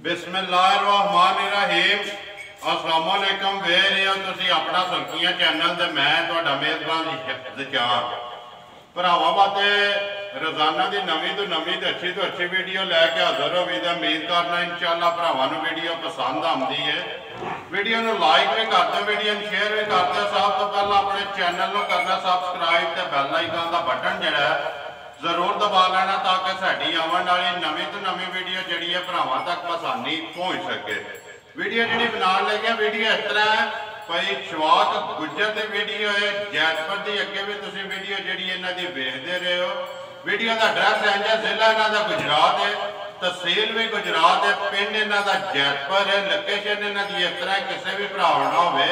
बिस्मिल्लाहिर्रहमानिर्रहीम। अस्सलाम वालेकुम। वे रहे हो तुसी अपना सुर्खियां चैनल ते मैं तुहाडा मेज़बान ज़िशान भरावां वास्ते रोज़ाना की नवीं तो अच्छी वीडियो लैके हाज़र हो भी उम्मीद करना इंशाअल्लाह भरावां नूं वीडियो पसंद आती है। वीडियो नूं लाइक भी कर दो, वीडियो नूं शेयर भी कर दो। सब तो पहला अपने चैनल नूं करना सबसक्राइब ते बैल आइकन का बटन जिहड़ा है जरूर दबा लेना ताकि साडी आने वाली नवीं तो नवीं वीडियो जी है भरावां तक आसानी पहुँच सके। वीडियो जी बना लगे वीडियो इस तरह है भाई शवाक गुज्जर की वीडियो है जैतपुर की। अगे भी तुम वीडियो जी इन्हों की वेखते रहे हो। वीडियो का एड्रैस है जिला इन्हों का गुजरात है, तहसील भी गुजरात है, पिंड इन्हों का जैतपुर है। लोकेशन इन्हों की इस तरह किसी भी भरा ना हो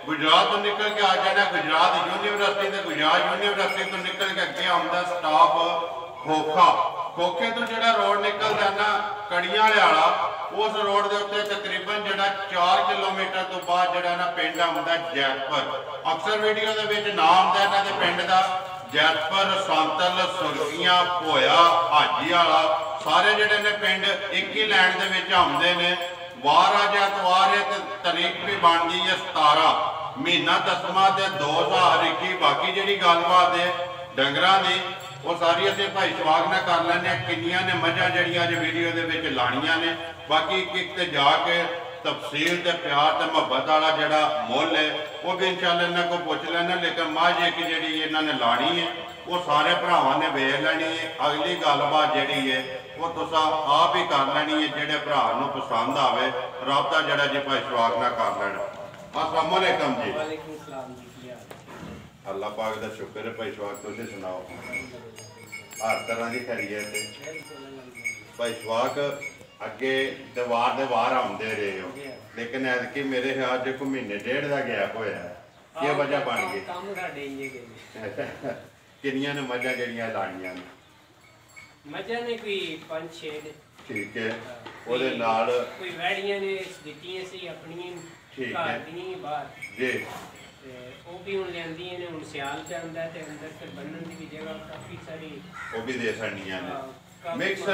गुजरात तो निकल के आ जाना गुजरात यूनीवर्सिटी तो गुजरात यूनीवर्सिटी तो निकल के अगे आता स्टाफ खोखा। खोखे तो जो रोड निकल जाना कड़ियां वाला उस रोड के उत्ते तकरीबन जो 4 किलोमीटर तो बाद जो ना पिंड आता जैतपुर। अक्सर वीडियो के नाम आता इन्हों के पिंड का जैतपुर, सांतल, सुर्खियां, भोया, हाजी वाला सारे जोड़े ने पिंड एक ही लैन के आते हैं। वार अज एतवार है तो तारीख भी बनती है 17 महीना 10वां 2021। बाकी जी गलबात है डंगर की वो सारी असं भाई शवाग न कर लें किनिया ने मझा जड़िया अज वीडियो के लानिया ने। बाकी एक जाके तफसील ते प्यार ते मुहब्बत वाला जड़ा मुल है वो भी इंशाअल्लाह इन्होंने को पुछ लेना। लेकिन मझ एक जी इन्होंने लानी है वो सारे भरावां ने वेख लैनी है। अगली गलबात जी है वो तुस आप ही कर लैनी है। जोड़े भरा पसंद आवे रबता जड़ा जी भाई शवाग ना कर लेना। अस्सलाम वालेकुम जी। अल्लाह पाक का शुक्र है। भाई शवाग तुम सुनाओ हर तरह की खैरियत है। भाई शवाग अगे दे वार आते रहे हो लेकिन ऐतकी मेरे ख्याल से कोई महीने डेढ़ का गैप होया क्या वजह बन गई? किनिया ने मझा जड़ियां लानियां ने? मझा ने कोई 5-6 ने। ठीक है ओदे नाल कोई वैड़ियां ने दित्तियां सी अपनी घर दी बाहर जी ते ओ भी हुन लेंदियां ने। हुन सियाल पे आंदा ते अंदर से बनन दी जगह काफी सारी वो भी दे सकनियां ने। मिक्स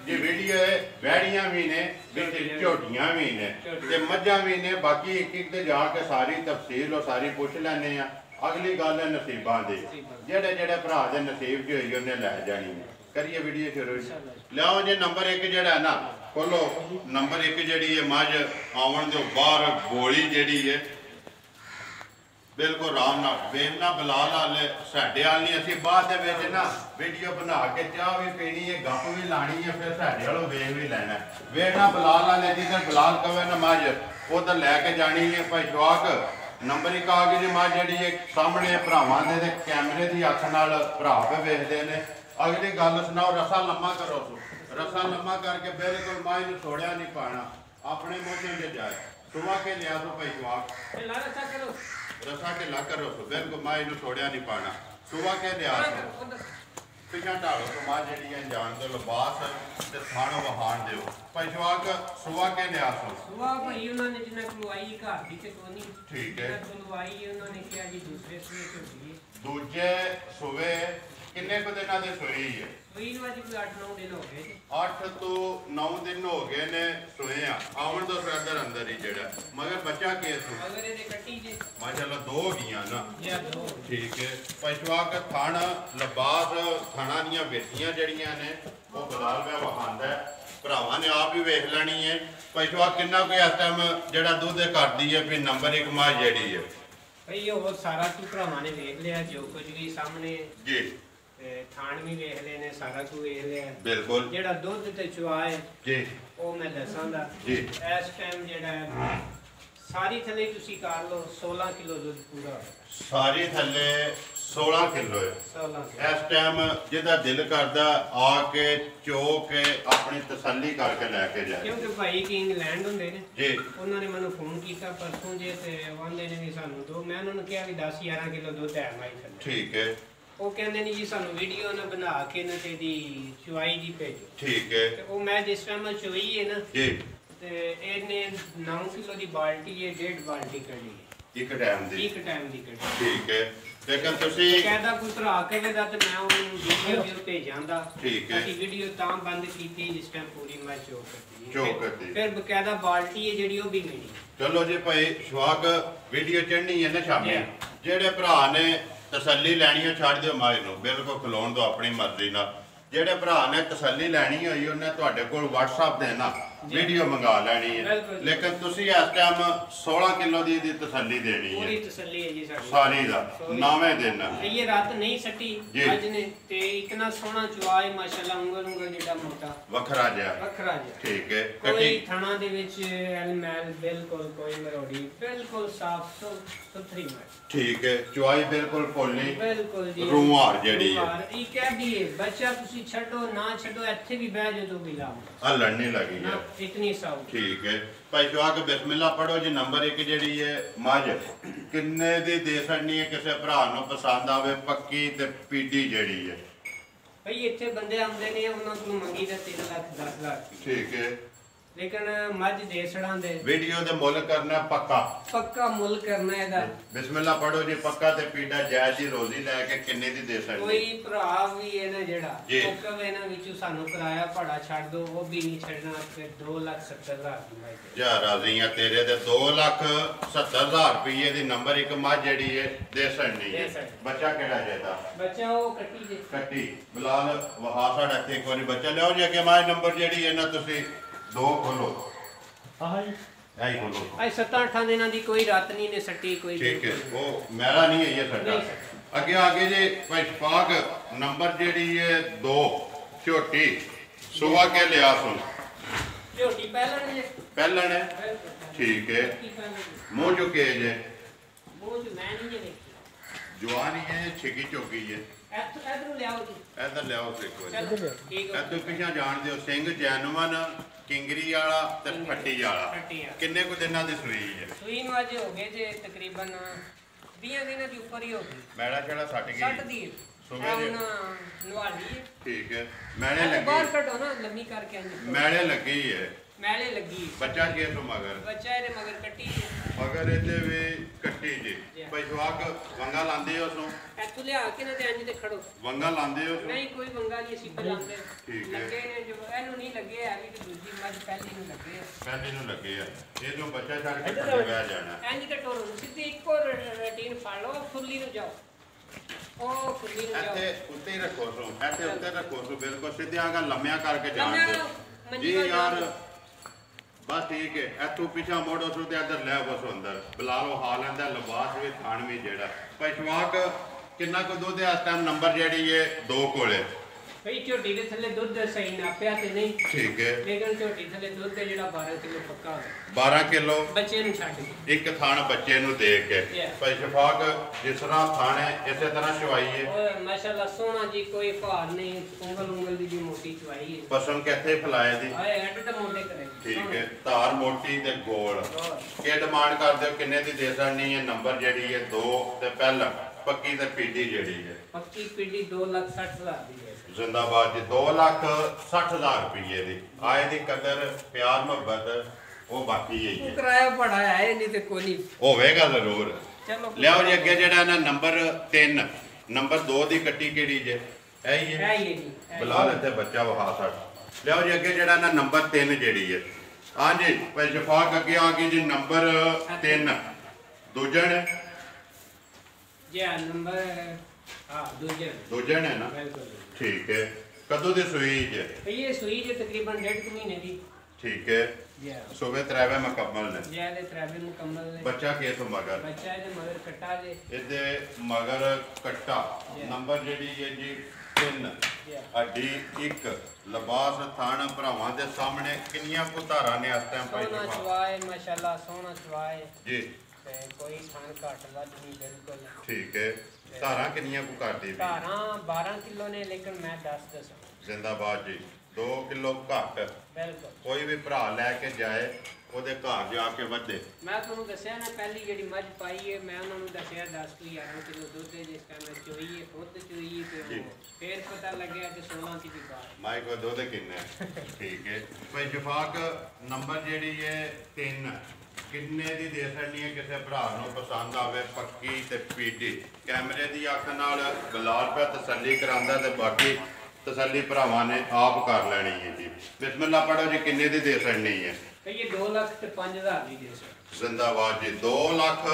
जी वीडियो है वैड़ियां भी ने विच झोटियां भी ने ते मझां भी ने। बाकी एक एक ते जाके सारी तफसील और सारी पुछ लैने आ। अगली गल है नसीबां दी जेड़े जेड़े भरा दे नसीब च होई उन्हें लै जानी है। करिए वीडियो शुरू लियाओ जी। नंबर 1 जड़ा है ना खोलो। नंबर 1 जी है मझ आवन दो बाहर गोली जी है बिल्कुल आराम ना बेमना बलाल वाले साढ़े वाल नहीं। असी बाद ना वीडियो बना के चाह भी पीनी है गप भी लानी है फिर साढ़े वालों वेख भी लैना वेखना बलाल वाले जिधर बलाल कवे ना मझ उधर लैके जानी है। भाई शवाक नंबर 1 आ गई जी मझ जी सामने भरावां दे कैमरे की अख नाल भरा पे वेखते हैं। अगली गल सुनाओ रसा लम्मा करो रसा लम्मा करके बिल्कुल माई नूं छोड़िया नहीं पाना अपने मोटे जे जाए सुबह के लिया तो भाई शवाक रसा ढिला करो सो बिल्कुल माई नूं छोड़िया नहीं पाना सुबह के लिया पिछा ढालो तो मां जी जान दो लिबास ते थान वहान दो। भाई शवाक सुबह के लिया सो सुबह भाई उन्होंने जिन्ना खुलवाई घर दी ते कोनी ठीक है खुलवाई उन्होंने किया जी दूसरे सुबह होगी दूजे सुबह किन्ने को दिनों की सोई है? सोई नूं अज कोई 8-9 दिन हो गए। 8 तो 9 दिन हो गए ने सोए आवन दो फिर अंदर ही जेड़ा मगर बच्चा केस अगर ये कट्टी जे माशाल्लाह 2 हो गईयां ना या 2 ठीक है। पशवाक थण लिबास थणा दियां बेटियां जड़ियां ने वो बलाल में वहांदा भरावां ने आप भी वेख लेनी है। पशवाक किन्ना कोई इस टाइम जेड़ा दुध करदी है फिर नंबर 1 मां जेड़ी है भाई वो सारा तू भरावां ने वेख लिया जो कुछ भी सामने जी थान भी वेख लेने सारा कुछ वेख लिया बिल्कुल। जेड़ा दुध ते चुआ है जी वो मैं दसांगा जी इस टाइम जेड़ा सारी थले तुसी कर लो 16 किलो दुध पूरा सारी थले 16 किलो है इस टाइम जिहदा दिल करदा आके चो के अपनी तसल्ली करके लैके जाए क्योंकि भाई कि इंग्लैंड हुंदे ने जी उन्होंने मैनू फोन किया परसों जे ते आंदे ने भी सानू दो मैं उन्होंने कहा भी 10-11 किलो दुध है माई थले ठीक है। वो कहते नहीं जी सानू वीडियो ना बना के ना तेरी चुवाई दी भेजो ठीक है। तो वो मैं जिस टाइम चुई है ना जी ते इन्हें 9 किलो की बाल्टी है 1.5 बाल्टी करी है ਇੱਕ ਟਾਈਮ ਦੀ ਕੱਟੀ। ਠੀਕ ਹੈ। ਲੇਕਿਨ ਤੁਸੀਂ ਕਹਿੰਦਾ ਕੋਈ ਭਰਾ ਕਹੇਗਾ ਤੇ ਮੈਂ ਉਹਨੂੰ ਵੀਡੀਓ ਵੀ ਭੇਜਾਂਦਾ। ਠੀਕ ਹੈ। ਅਸੀਂ ਵੀਡੀਓ ਤਾਂ ਬੰਦ ਕੀਤੀ ਜਿਸ ਟਾਈਮ ਪੂਰੀ ਮੈਂ ਚੋਕ ਕਰਤੀ। ਫਿਰ ਬਕਾਇਦਾ ਬਾਲਟੀ ਹੈ ਜਿਹੜੀ ਉਹ ਵੀ ਮਿਲੀ। ਚਲੋ ਜੀ ਭਾਈ ਸ਼ਵਾਕ ਵੀਡੀਓ ਚੜਨੀ ਹੈ ਨਾ ਸ਼ਾਮੀ, ਜਿਹੜੇ ਭਰਾ ਨੇ ਤਸੱਲੀ ਲੈਣੀ ਉਹ ਛੱਡ ਦਿਓ ਮਾਈ ਨੂੰ, ਬਿਲਕੁਲ ਖਲੋਣ ਦਿਓ ਆਪਣੀ ਮਰਜ਼ੀ ਨਾਲ। ਜਿਹੜੇ ਭਰਾ ਨੇ ਤਸੱਲੀ ਲੈਣੀ ਹੋਈ ਉਹਨੇ ਤੁਹਾਡੇ ਕੋਲ WhatsApp ਤੇ ਨਾ ਵੀਡੀਓ ਮੰਗਾ ਲੈਣੀ ਹੈ। ਲੇਕਿਨ ਤੁਸੀਂ ਇਸ ਟਾਈਮ 16 ਕਿਲੋ ਦੀ ਤਸੱਲੀ ਦੇਣੀ ਹੈ। ਪੂਰੀ ਤਸੱਲੀ ਹੈ ਜੀ ਸਾਰੀ ਦਾ 9ਵੇਂ ਦਿਨ। ਇਹ ਰਾਤ ਨਹੀਂ ਸੱਟੀ ਅੱਜ ਨੇ ਤੇ ਇਤਨਾ ਸੋਹਣਾ ਚੁਆਏ ਮਾਸ਼ਾਅੱਲਾ, ਉਂਗਲ ਜਿਹੜਾ ਮੋਟਾ ਵੱਖਰਾ ਜਿਹਾ। ਠੀਕ ਹੈ। ਕੋਈ ਥਣਾ ਦੇ ਵਿੱਚ ਐਲਮੈਲ ਬਿਲਕੁਲ ਕੋਈ ਮਰੋੜੀ, ਬਿਲਕੁਲ ਸਾਫ ਸੁਥਰੀ ਮੈਂ। ਠੀਕ ਹੈ। ਚੁਆਈ ਬਿਲਕੁਲ ਪੋਲੀ, ਬਿਲਕੁਲ ਜੀ ਰੂਹਾਰ ਜਿਹੜੀ ਹੈ। ਇਹ ਕਹਿ ਦਈਏ ਬੱਚਾ ਤੁਸੀਂ ਛੱਡੋ ਨਾ ਛੱਡੋ ਇੱਥੇ ਵੀ ਬਹਿ ਜਾਓ ਵੀ ਲਾਓ ਹੱਲਣ ਨਹੀਂ ਲੱਗੀ ਹੈ ਇਤਨੀ ਸਾਊ। ਠੀਕ ਹੈ ਭਾਈ ਸ਼ਵਾਕ ਬਿਸਮਿਲ੍ਲਾ ਪੜੋ ਜੀ। ਨੰਬਰ 1 ਜਿਹੜੀ ਹੈ ਮੱਝ ਕਿੰਨੇ ਦੀ ਦੇ ਸਕਣੀ ਹੈ ਕਿਸੇ ਭਰਾ ਨੂੰ ਪਸੰਦ ਆਵੇ, ਪੱਕੀ ਤੇ ਪੀਡੀ ਜਿਹੜੀ ਹੈ? ਭਾਈ ਇੱਥੇ ਬੰਦੇ ਆਉਂਦੇ ਨੇ ਉਹਨਾਂ ਕੋਲ ਮੰਗੀ ਦਾ 3 ਲੱਖ 10 ਲੱਖ। ਠੀਕ ਹੈ। ਲੇਕਿਨ ਮੱਝ ਦੇ ਛੜਾਂ ਦੇ ਵੀਡੀਓ ਦੇ ਮੁੱਲ ਕਰਨਾ ਪੱਕਾ ਮੁੱਲ ਕਰਨਾ ਇਹਦਾ। ਬਿਸਮਿਲ੍ਲਾ ਪੜੋ ਜੀ। ਪੱਕਾ ਤੇ ਪੀਡਾ ਜਾਇਜ਼ ਦੀ ਰੋਜ਼ੀ ਲੈ ਕੇ ਕਿੰਨੇ ਦੀ ਦੇ ਸਕਦੇ? ਕੋਈ ਭਰਾ ਵੀ ਹੈ ਨਾ ਜਿਹੜਾ ਉਹ ਕਵੇ ਇਹਨਾਂ ਵਿੱਚੋਂ ਸਾਨੂੰ ਕਿਰਾਇਆ ਭਾੜਾ ਛੱਡ ਦੋ, ਉਹ ਵੀ ਨਹੀਂ ਛੱਡਣਾ। ਫਿਰ 2,70,000 ਦੀ ਮੱਝ ਜਾ ਰਾਜ਼ੀਆਂ ਤੇਰੇ ਤੇ 2,70,000 ਰੁਪਏ ਦੀ ਨੰਬਰ 1 ਮੱਝ ਜਿਹੜੀ ਹੈ ਦੇ ਸਕਣੀ ਹੈ। ਬੱਚਾ ਕਿਹੜਾ ਜਿਹਦਾ? ਬੱਚਾ ਉਹ ਕੱਟੀ ਜੇ ਕੱਟੀ। ਬਲਾਲ ਵਹਾ ਸਾਡਾ ਇੱਥੇ ਇੱਕ ਵਾਰੀ ਬੱਚਾ ਲਿਆਓ ਜੀ ਅੱਗੇ। ਮੱਝ ਨੰਬਰ ਜਿਹੜੀ ਹੈ ਨਾ ਤੁਸੀਂ 2 ਖੋਲੋ। ਹਾਂ ਜੀ ਐਂ ਖੋਲੋ। ਅੱਜ 7-8 ਦਿਨਾਂ ਦੀ ਕੋਈ ਰਾਤ ਨਹੀਂ ਨੇ ਸੱਟੀ ਕੋਈ। ਠੀਕ ਹੈ। ਉਹ ਮੈਲਾ ਨਹੀਂ ਹੈ ਇਹ ਸਾਡਾ। ਅੱਗੇ ਜੇ ਭਾਈ ਸ਼ਫਾਕ ਨੰਬਰ ਜਿਹੜੀ ਹੈ 2 ਝੋਟੀ ਸੁਆ ਕੇ ਲਿਆ ਸੁਣ। ਝੋਟੀ ਪਹਿਲਣ ਹੈ। ਠੀਕ ਹੈ। ਮੂੰਹ ਚੁੱਕੇ ਜੇ ਮੂੰਹ ਚ ਮੈਂ ਨਹੀਂ ਦੇਖੀ ਜਵਾਨ ਹੀ ਹੈ, ਛਿੱਕੀ ਚੁੱਕੀ ਹੈ। ਇਧਰੋਂ ਲਿਆਓ ਜੀ। ਇੱਧਰ ਲਿਆਓ ਇੱਕ ਵਾਰੀ। ਚਲੋ ਠੀਕ ਹੈ। ਇੱਥੋਂ ਪਿਛਾ ਜਾਣਦੇ ਹੋ ਸਿੰਘ ਜੈਨਵਨ ਕਿੰਗਰੀ ਵਾਲਾ ਤੇ ਫੱਟੀ ਵਾਲਾ। ਕਿੰਨੇ ਕੁ ਦਿਨਾਂ ਦੀ ਸੂਈ ਹੈ? ਸੂਈ ਨੂੰ ਅੱਜ ਹੋ ਗਏ ਜੇ ਤਕਰੀਬਨ 20 ਦਿਨਾਂ ਦੀ ਉੱਪਰ ਹੀ ਹੋ ਗਈ। ਮੈਲਾ ਛੜਾ ਸੱਟ ਗਈ। 60 ਦੀ ਸੁਬਹ ਜੇ ਨਵਾਲੀ ਹੈ। ਠੀਕ ਹੈ। ਮੈਲੇ ਲੱਗੀ। ਬਾਹਰ ਕੱਢੋ ਨਾ ਲੰਮੀ ਕਰਕੇ ਆਂਦੀ। ਮੈਲੇ ਲੱਗੀ ਹੈ। ਮੈਲੇ ਲੱਗੀ। ਬੱਚਾ ਕੀ ਤੋਂ ਮਗਰ? ਬੱਚਾ ਇਹਦੇ ਮਗਰ ਕੱਟੀ ਹੈ। ਮਗਰ ਇਹਦੇ ਵੀ ਕੱਟੀ ਜੀ। ਭਾਈ ਜਵਾਕ ਵੰਗਾ ਲਾਉਂਦੇ ਹੋ ਉਸਨੂੰ? ਇੱਥੋਂ ਲਿਆ ਕੇ ਨਾ ਤੇ ਇੰਜ ਤੇ ਖੜੋ। ਵੰਗਾ ਲਾਉਂਦੇ ਹੋ? ਨਹੀਂ ਕੋਈ ਵੰਗਾ ਨਹੀਂ ਅਸੀਂ ਬਲਾਉਂਦੇ। ਠੀਕ ਹੈ। ਲੱਗੇ ਨੇ ਜੋ ਇਹਨੂੰ ਨਹੀਂ ਲੱਗੇ ਆ ਕਿ ਦੂਜੀ ਮੱਝ ਪਹਿਲੀ ਨੂੰ ਲੱਗੇ ਆ। ਪਹਿਲੀ ਨੂੰ ਲੱਗੇ ਆ। ਇਹ ਜੋ ਬੱਚਾ ਛੱਡ ਕੇ ਥੱਲੇ ਬਹਿ ਜਾਣਾ। ਇੰਜ ਤੇ ਟੋਰੋ ਸਿੱਧੀ ਇੱਕੋ ਰੂਟੀਨ ਫੜ ਲਓ। ਖੁੱਲੀ ਨੂੰ ਜਾਓ। ਉਹ ਖੁੱਲੀ ਨੂੰ ਜਾਓ। ਇੱਥੇ ਉੱਤੇ ਹੀ ਰੱਖੋ ਸੋ। ਇੱਥੇ ਉੱਤੇ ਰੱਖੋ ਸੋ। ਬਿਲਕੁਲ ਸਿੱਧਿਆਂ ਗਾ ਲੰਮਿਆਂ ਕਰਕੇ ਜਾਣ ਦਿਓ ਜੀ ਯਾਰ। ਬਸ ਠੀਕ ਹੈ। ਇੱਥੋਂ ਪਿਛਾ ਮੋੜੋ ਸੋ ਤੇ ਇੱਧਰ ਲੈ ਬਸੋ ਅੰਦਰ। ਬਲਾਲੋ ਹਾਲ ਆਂਦਾ ਲਿਬਾਸ ਵੀ ਥਾਣ ਵੀ ਜਿਹੜਾ। ਭਾਈ ਸ਼ਵਾਕ ਕਿੰਨਾ ਕੁ ਦੁੱਧ ਹੈ ਇਸ ਟਾਈਮ? ਨੰਬਰ ਜਿਹੜੀ ਹੈ 2 ਕੋਲੇ। ਭਈ ਝੋਟੀ ਦੇ ਥੱਲੇ ਦੁੱਧ ਸਹੀ ਨਾਪਿਆ ਤੇ ਨਹੀਂ। ਠੀਕ ਹੈ। ਲੇਕਿਨ ਝੋਟੀ ਥੱਲੇ ਦੁੱਧ ਹੈ ਜਿਹੜਾ 12 ਕਿਲੋ ਪੱਕਾ ਹੈ। 12 ਕਿਲੋ ਬੱਚੇ ਨੂੰ ਛੱਡ ਕੇ। ਇੱਕ ਥਾਣ ਬੱਚੇ ਨੂੰ ਦੇ ਕੇ। ਭਾਈ ਸ਼ਫਾਕ ਜਿਸ ਤਰ੍ਹਾਂ ਥਾਣ ਹੈ ਇਸੇ ਤਰ੍ਹਾਂ ਚਵਾਈ ਹੈ। ਓਏ ਮਾਸ਼ਾਅੱਲਾ ਸੋਹਣਾ ਜੀ, ਕੋਈ ਭਾਰ ਨਹੀਂ। ਉਂਗਲ ਦੀ ਮੋਟੀ ਚਵਾਈ ਹੈ। ਪਸਮ ਕਿੱਥੇ ਫਲਾਏ ਦੀ? ਆਏ ਐਡ ਤਾਂ ਮੋਟੇ ਕਰੇ। ਠੀਕ ਹੈ। ਧਾਰ ਮੋਟੀ ਤੇ ਗੋਲ। ਕੀ ਡਿਮਾਂਡ ਕਰਦੇ ਹੋ? ਕਿੰਨੇ ਦੀ ਦੇ ਸਕਣੀ ਹੈ? ਨੰਬਰ ਜਿਹੜੀ ਹੈ 2 ਤੇ ਪਹਿਲਾ ਪੱਕੀ ਤੇ ਪੀਡੀ ਜਿਹੜੀ ਹੈ? ਪੱਕੀ ਪੀਡੀ 2,60,000 ਦੀ ਹੈ। ਜ਼ਿੰਦਾਬਾਦ ਜੀ। 2,60,000 ਰੁਪਏ ਦੀ। ਆਏ ਦੀ ਕਦਰ ਪਿਆਰ ਮੁਹੱਬਤ ਉਹ ਬਾਕੀ ਹੀ ਹੈ। ਕਿਰਾਇਆ ਪੜਾਇਆ ਹੈ ਨਹੀਂ ਤੇ ਕੋਈ ਨਹੀਂ ਹੋਵੇਗਾ ਜ਼ਰੂਰ। ਚਲੋ ਲਿਆਓ ਜੀ ਅੱਗੇ ਜਿਹੜਾ ਨਾ ਨੰਬਰ 3 ਨੰਬਰ 2 ਦੀ ਕੱਟੀ ਕਿਹੜੀ ਜੇ? ਇਹੀ ਹੈ ਜੀ। ਬਲਾਲ ਇੱਥੇ ਬੱਚਾ ਵਹਾ ਸਾਡਾ। ਲਿਆਓ ਜੀ ਅੱਗੇ ਜਿਹੜਾ ਨਾ ਨੰਬਰ 3 ਜਿਹੜੀ ਹੈ। ਹਾਂਜੀ ਭਾਈ ਸ਼ਫਾਕ ਅੱਗੇ ਆ ਗਈ ਜੀ ਨੰਬਰ 3 ਦੂਜਣ ਜੀ ਨੰਬਰ ਦੂਜਣ ਹੈ ਨਾ? ਠੀਕ ਹੈ। ਕਦੋਂ ਦੀ ਸੂਈ ਜੇ? ਇਹ ਸੂਈ ਜੇ ਤਕਰੀਬਨ 1.5 ਮਹੀਨੇ ਦੀ। ਠੀਕ ਹੈ। ਸੋਵੇ ਤਰਾਵੇ ਮੁਕੰਮਲ ਨੇ। ਇਹਦੇ ਤਰਾਵੇ ਮੁਕੰਮਲ ਨੇ। ਬੱਚਾ ਕਿਸ ਮਗਰ? ਬੱਚਾ ਇਹਦੇ ਮਗਰ ਕੱਟਾ ਜੇ। ਇਹਦੇ ਮਗਰ ਕੱਟਾ। ਨੰਬਰ ਜਿਹੜੀ ਹੈ ਜੀ 3 ਅੱਡੀ 1 ਲਿਬਾਸ ਥਾਣ ਭਰਾਵਾਂ ਦੇ ਸਾਹਮਣੇ ਕਿੰਨੀਆਂ ਕੁ ਧਾਰਾਂ ਨੇ ਇਸ ਟਾਈਮ ਭਾਈ? ਸੋਹਣਾ ਚਵਾਏ ਮਾਸ਼ਾਅੱਲਾ ਸੋਹਣਾ ਚਵਾਏ ਜੀ। ਤੇ ਕੋਈ ਥਾਣ ਘੱਟ ਵੱਧ ਨਹੀਂ ਬਿਲਕੁਲ। ਠੀਕ ਹੈ। ਧਾਰਾਂ ਕਿੰਨੀਆਂ ਕੁ ਕਰਦੀ? ਧਾਰਾਂ 12 ਕਿਲੋ ਨੇ ਲੇਕਿਨ ਮੈਂ 10 ਦੱਸਾਂ। ਜ਼ਿੰਦਾਬਾਦ ਜੀ। 2 ਕਿਲੋ ਘੱਟ। ਬਿਲਕੁਲ। ਕੋਈ ਵੀ ਭਰਾ ਲੈ ਕੇ ਜਾਏ ਉਹਦੇ ਘਰ ਜਾ ਕੇ ਵਧੇ। ਮੈਂ ਤੁਹਾਨੂੰ ਦੱਸਿਆ ਨਾ ਪਹਿਲੀ ਜਿਹੜੀ ਮੱਝ ਪਾਈ ਹੈ ਮੈਂ ਉਹਨਾਂ ਨੂੰ ਦੱਸਿਆ 10 ਤੋਂ 11 ਕਿਲੋ ਦੁੱਧ ਹੈ ਜਿਸ ਟਾਈਮ ਮੈਂ ਚੋਈ ਹੈ ਖੁਦ ਚੋਈ ਤੇ ਫਿਰ ਪਤਾ ਲੱਗਿਆ ਕਿ 16 ਦੀ ਵੀ ਬਾਤ। ਮਾਈ ਕੋ ਦੁੱਧ ਕਿੰਨਾ? ਠੀਕ ਹੈ ਭਾਈ ਸ਼ਫਾਕ ਨੰਬਰ ਜਿਹੜੀ ਹੈ 3 ਕਿੰਨੇ ਦੀ ਦੇ ਸਕਣੀ ਹੈ ਕਿਸੇ ਭਰਾ ਨੂੰ ਪਸੰਦ ਆਵੇ ਪੱਕੀ ਤੇ ਪੀਟੀ ਕੈਮਰੇ ਦੀ ਅੱਖ ਨਾਲ ਬਲਾਲ ਪਿਆ ਤਸੱਲੀ ਕਰਾਂਦਾ ਤੇ ਬਾਕੀ ਤਸੱਲੀ ਭਰਾਵਾਂ ਨੇ ਆਪ ਕਰ ਲੈਣੀ ਹੈ ਜੀ। ਬਿਸਮਿਲ੍ਲਾ ਪੜੋ ਜੀ, ਕਿੰਨੇ ਦੀ ਦੇ ਸਕਣੀ ਹੈ? ਇਹ 2 ਲੱਖ ਤੇ 5000 ਦੀ ਦੇ ਸਕਦੇ। ਜ਼ਿੰਦਾਬਾਦ ਜੀ। 2 ਲੱਖ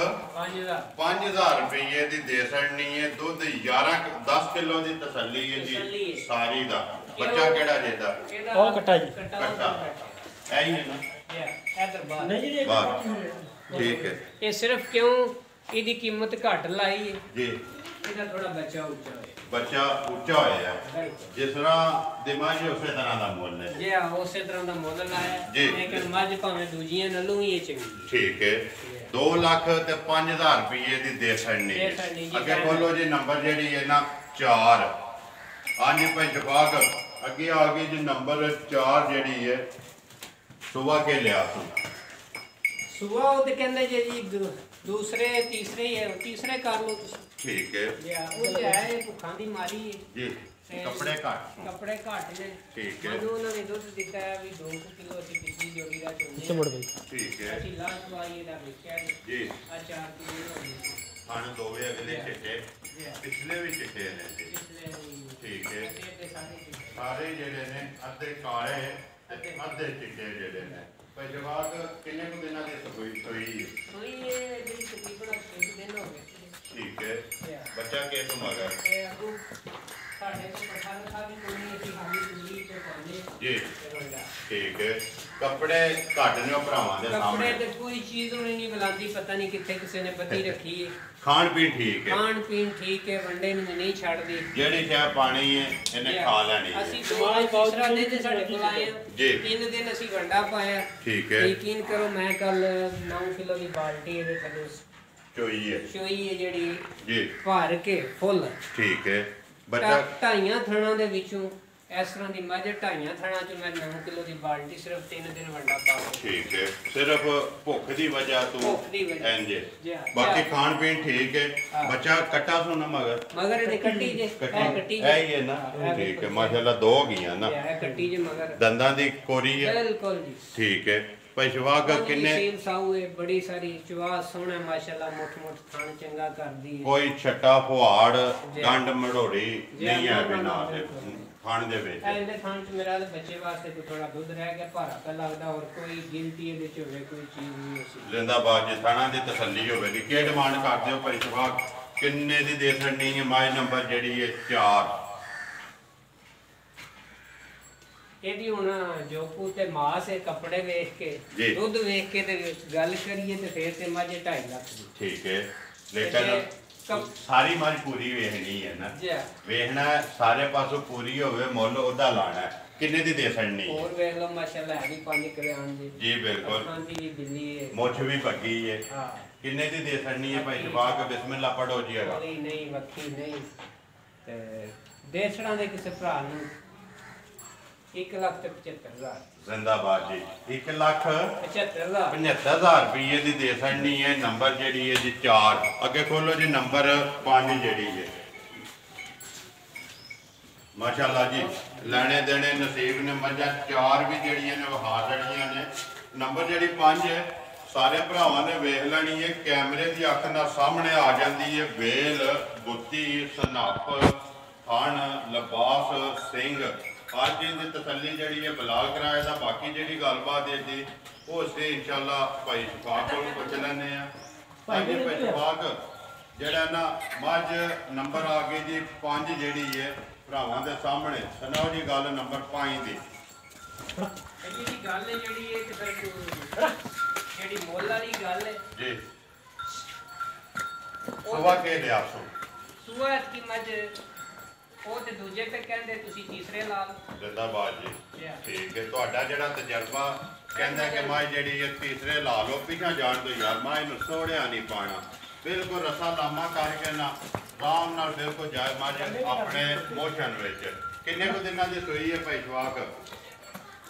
5000 ਰੁਪਏ ਦੀ ਦੇ ਸਕਣੀ ਹੈ। ਦੁੱਧ 10 ਕਿਲੋ ਦੀ ਤਸੱਲੀ ਹੈ ਜੀ ਸਾਰੀ ਦਾ। ਬੱਚਾ ਕਿਹੜਾ ਜਿਹਦਾ? ਉਹ ਕੱਟਾ ਜੀ। ਕੱਟਾ ਐ ਹੀ ਹੈ ਨਾ? ਇਧਰ ਬਾਹਰ ਨਹੀਂ ਜੀ ਠੀਕ ਹੈ। ਇਹ ਸਿਰਫ ਕਿਉਂ ਇਹਦੀ ਕੀਮਤ ਘੱਟ ਲਾਈ ਹੈ ਜੀ? ਇਹਦਾ ਥੋੜਾ ਬੱਚਾ ਉੱਚਾ ਹੋਇਆ। ਬੱਚਾ ਉੱਚਾ ਹੋਇਆ ਹੈ, ਜਿਸ ਤਰ੍ਹਾਂ ਦਿਮਾਗੀ ਉਸੇ ਤਰ੍ਹਾਂ ਦਾ ਮੁੱਲ ਹੈ ਜੀ। ਉਸੇ ਤਰ੍ਹਾਂ ਦਾ ਮੁੱਲ ਲਾਇਆ ਜੀ। ਲੇਕਿਨ ਮੱਝ ਭਾਵੇਂ ਦੂਜੀਆਂ ਨਾਲੋਂ ਵੀ ਇਹ ਚੰਗੀ। ਠੀਕ ਹੈ। 2 ਲੱਖ ਤੇ 5000 ਰੁਪਏ ਦੀ ਦੇ ਸਕਣੀ ਹੈ। ਅੱਗੇ ਬੋਲੋ ਜੀ ਨੰਬਰ ਜਿਹੜੀ ਹੈ ਨਾ 4 ਅੱਜ ਪੰਜਵਾਗ ਅੱਗੇ ਆ ਗਈ ਜੀ ਨੰਬਰ 4 ਜਿਹੜੀ ਹੈ ਸੁਬਾ ਕੇ ਲਿਆ ਤੂੰ ਸੁਬਾ ਉਹ ਤੇ ਕਹਿੰਦੇ ਜੀ ਦੂਸਰੇ ਤੀਸਰੇ ਕਰ ਲਓ ਤੁਸੀਂ। ਠੀਕ ਹੈ ਜੀ ਉਹ ਤੇ ਹੈ ਇਹ ਭੁੱਖਾਂ ਦੀ ਮਾਰੀ ਹੈ ਜੀ। ਕੱਪੜੇ ਘੱਟ ਨੇ। ਠੀਕ ਹੈ। ਮੈਨੂੰ ਉਹਨਾਂ ਨੇ ਦੁੱਧ ਦਿੱਤਾ ਹੈ ਵੀ 2 ਕਿਲੋ ਅਸੀਂ ਪਿਛਲੀ ਜੋੜੀ ਦਾ ਚੁੰਨੇ ਮੁੜ ਗਈ। ਠੀਕ ਹੈ ਅਸੀਂ ਲਾਸਟ ਵਾਰੀ ਇਹਦਾ ਵੇਚਿਆ ਜੀ। ਆ 4 ਕਿਲੋ ਹੋ ਗਈ ਖਾਣ ਦੋਵੇਂ ਅਗਲੇ ਚਿੱਟੇ ਪਿਛਲੇ ਵੀ ਚਿੱਟੇ ਨੇ ਜੀ। ਠੀਕ ਹੈ। ਇਹ ਸਾਰੇ ਜਿਹੜੇ ਨੇ ਅੱਧੇ ਕਾਲੇ ਤੇ ਅੱਧੇ ਚਿੱਟੇ ਜਿਹੜੇ ਨੇ। ਭਾਈ ਜਵਾਬ ਕਿੰਨੇ ਕੁ ਦਿਨਾਂ ਦੀ ਸੋਈ ਸੋਈ ਇਹ ਜਿਹੜੀ ਤਕਰੀਬਨ 6 ਦਿਨ ਹੋ ਗਏ। ਠੀਕ ਹੈ। ਬੱਚਾ ਕਿਸ ਮਗਰ? ਇਹ ਅਗੂ ਸਾਡੇ ਤੋਂ ਪਠਾਨ ਸਾਹਿਬ ਦੀ ਕੋਈ ਅਸੀਂ ਹਾਲੀ ਪੂਰੀ ਤੇ ਪਾਉਂਦੇ ਜੀ। ਠੀਕ ਹੈ। ਕੱਪੜੇ ਘੱਟ ਨੇ ਭਰਾਵਾਂ ਦੇ ਕੱਪੜੇ ਸਾਹਮਣੇ। ਤੇ ਕੋਈ ਚੀਜ਼ ਉਹਨੇ ਨਹੀਂ ਬੁਲਾਉਂਦੀ, ਪਤਾ ਨਹੀਂ ਕਿੱਥੇ ਕਿਸੇ ਨੇ ਬੱਤੀ ਰੱਖੀ ਹੈ। ਖਾਣ ਪੀਣ ਠੀਕ ਹੈ। ਖਾਣ ਪੀਣ ਠੀਕ ਹੈ, ਵੰਡੇ ਨੂੰ ਨਹੀਂ ਛੱਡਦੀ। ਜਿਹੜੀ ਸ਼ੈ ਪਾਣੀ ਹੈ ਇਹਨੇ ਖਾ ਲੈਣੀ ਹੈ। ਅਸੀਂ ਤੀਸਰਾ ਦਿਨ ਸਾਡੇ ਕੋਲ ਆਏ ਜੀ। 3 ਦਿਨ ਅਸੀਂ ਵੰਡਾ ਪਾਇਆ। ਠੀਕ ਹੈ। ਯਕੀਨ ਕਰੋ ਮੈਂ ਕੱਲ 9 ਕਿਲੋ ਦੀ ਬਾਲਟੀ ਇਹਦੇ ਥੱਲੇ ਚੋਈ ਹੈ ਚੋਈ ਹੈ ਜਿਹੜੀ ਜੀ। ਭਰ ਕੇ ਫੁੱਲ। ਠੀਕ ਹੈ। ਬੱਚਾ ਢਾਈਆਂ ਥਣਾਂ ਦੇ ਵਿੱਚੋਂ ਇਸ ਤਰ੍ਹਾਂ ਦੀ ਮੱਝ ਢਾਈਆਂ ਥਣਾਂ ਚ ਮੈਂ 9 ਕਿਲੋ ਦੀ ਬਾਲਟੀ ਸਿਰਫ 3 ਦਿਨ ਵੰਡਾ ਪਾ। ਠੀਕ ਹੈ। ਸਿਰਫ ਭੁੱਖ ਦੀ ਵਜ੍ਹਾ ਤੋਂ ਭੁੱਖ ਦੀ ਵਜ੍ਹਾ। ਇੰਜ ਹੈ। ਜੀ ਹਾਂ। ਬਾਕੀ ਖਾਣ ਪੀਣ ਠੀਕ ਹੈ। ਬੱਚਾ ਕੱਟਾ ਸੋਨਾ ਮਗਰ ਇਹਦੇ ਕੱਟੀ ਜੇ ਕੱਟੀ ਇਹ ਹੀ ਹੈ ਨਾ? ਠੀਕ ਹੈ। ਮਾਸ਼ਾਅੱਲਾ 2 ਗਈਆਂ ਨਾ। ਇਹ ਕੱਟੀ ਜੇ ਮਗਰ ਦੰਦਾਂ ਦੀ ਕੋਰੀ ਹੈ। ਬਿਲਕੁਲ ਜੀ। ਠੀਕ ਹੈ। ਭਾਈ ਸ਼ਵਾਕ ਕਿੰਨੇ? ਸੀਲ ਸਾਊ ਹੈ ਬੜੀ ਸਾਰੀ ਚਵਾ ਸੋਹਣਾ ਮਾਸ਼ਾਅੱਲਾ ਮੁੱਠ ਥਣ ਚੰਗਾ ਕਰਦੀ ਹੈ। ਕੋਈ ਛੱਟਾ ਫੁਹਾੜ ਗੰਡ ਮੜੋੜੀ ਨਹੀਂ ਹੈ ਬਿਨਾਂ ਦੇ ਖਾਣ ਦੇ ਵਿੱਚ। ਇਹਦੇ ਥਣ ਚ ਮੇਰਾ ਬੱਚੇ ਵਾਸਤੇ ਕੋਈ ਥੋੜਾ ਦੁੱਧ ਰਹਿ ਗਿਆ, ਭਾਰਾ ਤਾਂ ਲੱਗਦਾ, ਹੋਰ ਕੋਈ ਗਿਲਟੀ ਇਹਦੇ ਚ ਹੋਵੇ ਕੋਈ ਚੀਜ਼ ਨਹੀਂ ਹੋਸੀ। ਜ਼ਿੰਦਾਬਾਦ ਜੀ। ਥਾਣਾ ਦੀ ਤਸੱਲੀ ਹੋਵੇਗੀ। ਕੀ ਡਿਮਾਂਡ ਕਰਦੇ ਹੋ ਭਾਈ ਸ਼ਵਾਕ? ਕਿੰਨੇ ਦੀ ਦੇ ਸਕਣੀ ਹੈ? ਮਾਈ ਨੰਬਰ ਜਿਹੜੀ ਹੈ 4 ਇਹਦੀ ਹੁਣ ਜੋਕੂ ਤੇ ਮਾਸ ਹੈ, ਕੱਪੜੇ ਵੇਖ ਕੇ ਦੁੱਧ ਵੇਖ ਕੇ ਤੇ ਗੱਲ ਕਰੀਏ ਤੇ ਫੇਰ ਤੇ ਮੱਝ 2.5 ਲੱਖ ਦੀ। ਠੀਕ ਹੈ। ਲੇਕਿਨ ਸਾਰੀ ਮੱਝ ਪੂਰੀ ਵੇਖਣੀ ਹੈ ਨਾ? ਵੇਖਣਾ ਸਾਰੇ ਪਾਸੋਂ ਪੂਰੀ ਹੋਵੇ, ਮੁੱਲ ਉਹਦਾ ਲਾਣਾ ਹੈ। ਕਿੰਨੇ ਦੀ ਦੇ ਸਕਣੀ? ਹੋਰ ਵੇਖ ਲਓ ਮਾਸ਼ਾਅੱਲਾ ਹੈ ਵੀ 5 ਕਿਲਿਆਂ ਦੀ। ਜੀ ਬਿਲਕੁਲ। ਅੱਖਾਂ ਦੀ ਵੀ ਬਿੱਲੀ ਹੈ, ਮੁੱਛ ਵੀ ਪੱਕੀ ਹੈ। ਹਾਂ। ਕਿੰਨੇ ਦੀ ਦੇ ਸਕਣੀ ਹੈ ਭਾਈ ਸ਼ਬਾਕ? ਬਿਸਮਿਲ੍ਲਾ ਪੜੋ ਜੀ। ਹੈਗਾ ਨਹੀਂ ਵੱਖੀ ਨਹੀਂ ਤੇ ਦੇਸੜਾਂ ਦੇ ਕਿਸੇ ਭਰਾ ਨੂੰ 1,75,000। ਜ਼ਿੰਦਾਬਾਦ ਜੀ। 1,75,000 1,75,000 ਰੁਪਏ ਦੀ ਦੇ ਸਕਣੀ ਹੈ। ਨੰਬਰ ਜਿਹੜੀ ਹੈ ਜੀ 4 ਅੱਗੇ ਖੋਲੋ ਜੀ। ਨੰਬਰ 5 ਜਿਹੜੀ ਹੈ ਮਾਸ਼ਾਅੱਲਾ ਜੀ। ਲੈਣੇ ਦੇਣੇ ਨਸੀਬ ਨੇ। ਮੱਝਾਂ 4 ਵੀ ਜਿਹੜੀਆਂ ਨੇ ਵਹਾ ਛੜੀਆਂ ਨੇ। ਨੰਬਰ ਜਿਹੜੀ 5 ਹੈ ਸਾਰੇ ਭਰਾਵਾਂ ਨੇ ਵੇਖ ਲੈਣੀ ਹੈ। ਕੈਮਰੇ ਦੀ ਅੱਖ ਨਾਲ ਸਾਹਮਣੇ ਆ ਜਾਂਦੀ ਹੈ। ਵੇਲ ਬੁੱਤੀ ਸਨੱਪ ਥਣ ਲਿਬਾਸ ਸਿੰਘ ਹਰ ਚੀਜ਼ ਦੀ ਤਸੱਲੀ ਜਿਹੜੀ ਹੈ ਬਲਾਲ ਕਰਾਏ ਦਾ। ਬਾਕੀ ਜਿਹੜੀ ਗੱਲਬਾਤ ਹੈ ਜੀ ਉਹ ਅਸੀਂ ਇਨਸ਼ਾਅੱਲਾ ਭਾਈ ਸ਼ਫਾਕ ਕੋਲ ਪੁੱਛ ਲੈਂਦੇ ਆ। ਭਾਈ ਸ਼ਫਾਕ ਜਿਹੜਾ ਨਾ ਮੱਝ ਨੰਬਰ ਆ ਗਈ ਜੀ 5 ਜਿਹੜੀ ਹੈ ਭਰਾਵਾਂ ਦੇ ਸਾਹਮਣੇ। ਸੁਣਾਓ ਜੀ ਗੱਲ ਨੰਬਰ 5 ਦੀ। ਇਹਦੀ ਗੱਲ ਹੈ ਜਿਹੜੀ ਇਹ ਫਿਰ ਜਿਹੜੀ ਮੁੱਲ ਵਾਲੀ ਗੱਲ ਹੈ ਜੀ। ਸੁਬਾ ਕੇ ਲਿਆ ਸੁਬਾ ਕੀ ਮੱਝ ਉਹ ਤੇ ਦੂਜੇ ਤੇ ਕਹਿੰਦੇ ਤੁਸੀਂ ਤੀਸਰੇ ਲਾ ਲਓ। ਜ਼ਿੰਦਾਬਾਦ ਜੀ। ਠੀਕ ਹੈ। ਤੁਹਾਡਾ ਜਿਹੜਾ ਤਜਰਬਾ ਕਹਿੰਦਾ ਕਿ ਮਾਂ ਜਿਹੜੀ ਹੈ ਤੀਸਰੇ ਲਾ ਲਓ। ਪਿੱਛਾ ਜਾਣ ਤੋਂ ਯਾਰ ਮਾਂ ਇਹਨੂੰ ਸੋੜਿਆ ਨਹੀਂ ਪਾਣਾ। ਬਿਲਕੁਲ ਰਸਾ ਲਾਮਾ ਕਰਕੇ ਨਾ ਆਰਾਮ ਨਾਲ ਬਿਲਕੁਲ ਜਾਏ ਮਾਂ ਆਪਣੇ ਮੋਸ਼ਨ ਵਿੱਚ। ਕਿੰਨੇ ਕੁ ਦਿਨਾਂ ਦੀ ਸੋਈ ਹੈ ਭਾਈ ਸ਼ਵਾਕ?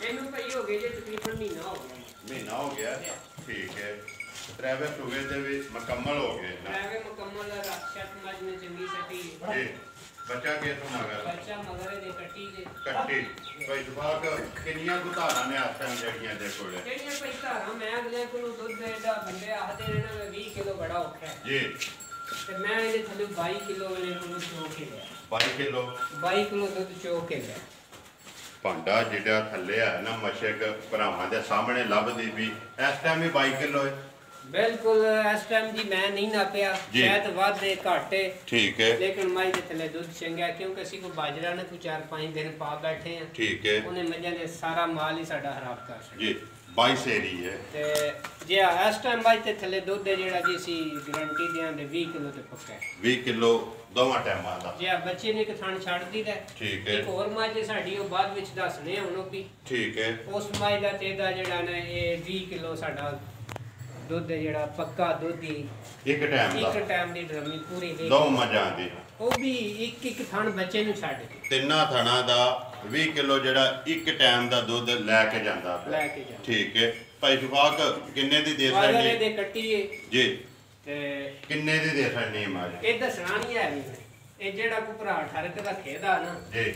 ਇਹਨੂੰ ਭਾਈ ਹੋ ਗਏ ਜੇ ਤਕਰੀਬਨ ਮਹੀਨਾ ਹੋ ਗਿਆ। ਮਹੀਨਾ ਹੋ ਗਿਆ। ਠੀਕ ਹੈ। ਤ੍ਰੈਵੇ ਸੂਵੇ ਦੇ ਵੀ ਮੁਕੰਮਲ ਹੋ ਗਏ ਨਾ? ਤ੍ਰੈਵੇ ਮੁਕੰਮਲ। ਰੱਖਿਆ ਮੱਝ ਨੇ ਚੰਗੀ ਸੱਟੀ ਜੀ। ਬੱਚਾ ਕਿਸ ਮਗਰ ਬੱਚਾ ਮਗਰ ਦੇ ਕੱਟੀ ਦੇ ਕੱਟੀ ਭਾਈ ਜਵਾਕ ਕਿੰਨੀਆਂ ਕੁ ਧਾਰਾਂ ਨੇ ਆਸ ਟਾਈਮ ਜਿਹੜੀਆਂ ਦੇ ਕੋਲੇ ਕਿਹੜੀਆਂ ਭਾਈ ਧਾਰਾਂ ਮੈਂ ਅਗਲੇ ਕੋਲੋਂ ਦੁੱਧ ਦਾ ਬੰਦੇ ਆਖਦੇ ਨੇ ਨਾ 20 ਕਿਲੋ ਬੜਾ ਔਖਾ ਹੈ ਜੀ ਤੇ ਮੈਂ ਇਹਦੇ ਥੱਲੇ 22 ਕਿਲੋ ਵਾਲੇ ਕੋਲੋਂ ਚੋ ਕੇ ਲਿਆ 22 ਕਿਲੋ 22 ਕਿਲੋ ਦੁੱਧ ਚੋ ਕੇ ਲਿਆ ਭਾਂਡਾ ਜਿਹੜਾ ਥੱਲੇ ਆ ਨਾ ਮਸ਼ਕ ਭਰਾਵਾਂ ਦੇ ਸਾਹਮਣੇ ਲੱਭਦੀ ਵੀ ਇਸ ਟਾਈਮ ਹੀ 22 ਕਿਲੋ ਹੈ ਬਿਲਕੁਲ ਇਸ ਟਾਈਮ ਜੀ ਮੈਂ ਨਹੀਂ ਨਾਪਿਆ ਸ਼ਾਇਦ ਵਾਧੇ ਘਾਟੇ ਠੀਕ ਹੈ ਲੇਕਿਨ ਮਾਈ ਦੇ ਥੱਲੇ ਦੁੱਧ ਚੰਗਾ ਕਿਉਂਕਿ ਅਸੀਂ ਕੋ ਬਾਜਰਾ ਨੇ ਕੋਈ 4-5 ਦਿਨ ਪਾ ਬੈਠੇ ਆ ਠੀਕ ਹੈ ਉਹਨੇ ਮੱਝਾਂ ਨੇ ਸਾਰਾ ਮਾਲ ਹੀ ਸਾਡਾ ਖਰਾਬ ਕਰ ਛੱਡਿਆ ਜੀ 22 ਸੇਰੀ ਹੈ ਤੇ ਜੇ ਇਸ ਟਾਈਮ ਮਾਈ ਦੇ ਥੱਲੇ ਦੁੱਧ ਹੈ ਜਿਹੜਾ ਜੀ ਅਸੀਂ ਗਰੰਟੀ ਦਿਆਂਗੇ 20 ਕਿਲੋ ਤੇ ਪੱਕਾ ਹੈ 20 ਕਿਲੋ ਦੋਵਾਂ ਟਾਈਮਾਂ ਦਾ ਜੇ ਬੱਚੇ ਨੇ ਇੱਕ ਥਣ ਛੱਡ ਦਿੱਤਾ ਠੀਕ ਹੈ ਇੱਕ ਹੋਰ ਮੱਝ ਸਾਡੀ ਉਹ ਬਾਅਦ ਵਿੱਚ ਦੱਸਣੇ ਹੁਣ ਉਹ ਵੀ ਠੀਕ ਹੈ ਉਸ ਮੱਝ ਦਾ ਤੇ ਦਾ ਜਿਹੜਾ ਨਾ ਇਹ 20 ਕਿਲੋ ਸਾਡਾ ਦੁੱਧ ਜਿਹੜਾ ਪੱਕਾ ਦੁੱਧ ਹੀ ਇੱਕ ਟਾਈਮ ਦੀ ਡਰਮੀ ਪੂਰੀ ਦੇ ਦੋ ਮੱਝਾਂ ਦੀ ਉਹ ਵੀ ਇੱਕ ਥਣ ਬੱਚੇ ਨੂੰ ਛੱਡ ਕੇ ਤਿੰਨਾਂ ਥਣਾਂ ਦਾ 20 ਕਿਲੋ ਜਿਹੜਾ ਇੱਕ ਟਾਈਮ ਦਾ ਦੁੱਧ ਲੈ ਕੇ ਜਾਂਦਾ ਲੈ ਕੇ ਜਾ ਠੀਕ ਹੈ ਭਾਈ ਸ਼ਫਾਕ ਕਿੰਨੇ ਦੀ ਦੇ ਵਾਲੇ ਸਕਦੀ ਦੇ ਕੱਟੀਏ ਜੀ ਤੇ ਕਿੰਨੇ ਦੀ ਦੇ ਸਕਦੀ ਹੈ ਮਾਜ ਇਹ ਦੱਸਣਾ ਨਹੀਂ ਹੈ ਵੀ ਇਹ ਜਿਹੜਾ ਕੋ ਭਰਾ ਠਰਕ ਰੱਖੇਦਾ ਨਾ ਜੀ